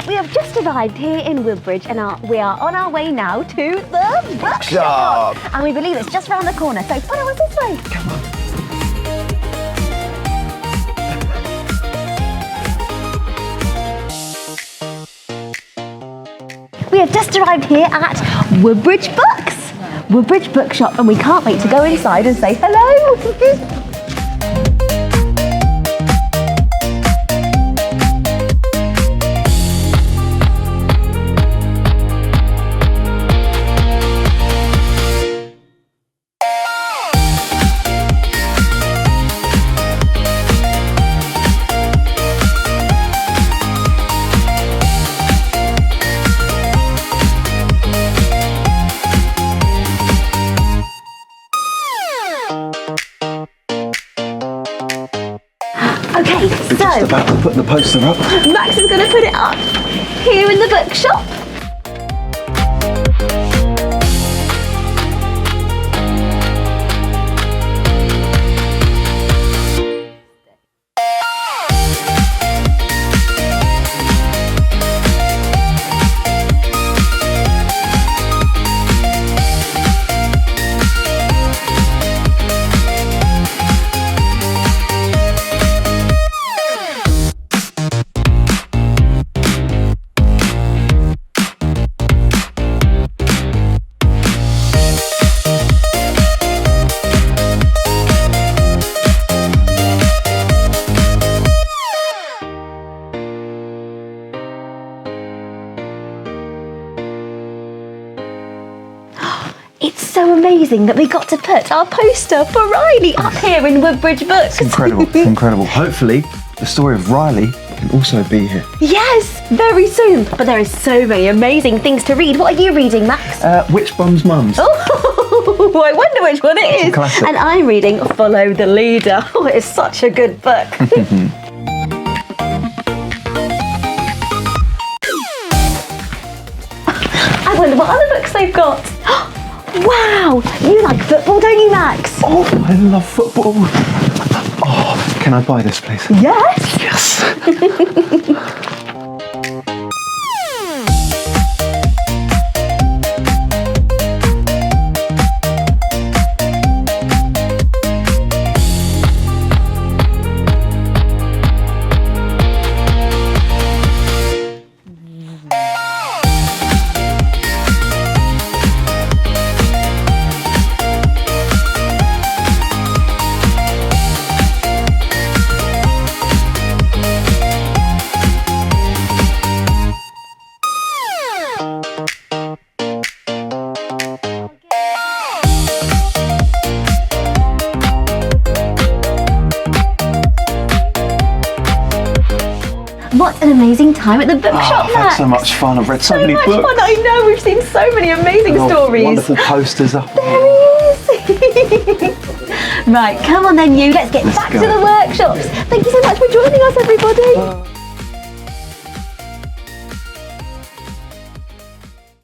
We have just arrived here in Woodbridge and we are on our way now to the bookshop. And we believe it's just round the corner, so follow us this way. Come on. We have just arrived here at Woodbridge Books, Woodbridge Bookshop, and we can't wait to go inside and say hello. Okay, We're just about to put the poster up. Max is going to put it up here in the bookshop. It's so amazing that we got to put our poster for Rilee up here in Woodbridge Books. It's incredible, it's incredible. Hopefully, the story of Rilee can also be here. Yes, very soon. But there is so many amazing things to read. What are you reading, Max? Witch Bum's Mums. Oh, I wonder which one it is. Classic. And I'm reading Follow the Leader. Oh, it's such a good book. I wonder what other books they've got. Wow, you like football, don't you, Max? Oh, I love football. Oh, can I buy this, please? Yes. Yes. What an amazing time at the bookshop, I've had Max. so much fun. I've read so many much books. fun. I know, we've seen so many amazing stories. Wonderful posters up. There he is. Right, come on then, you. Let's get back go. to the workshops. Thank you so much for joining us, everybody.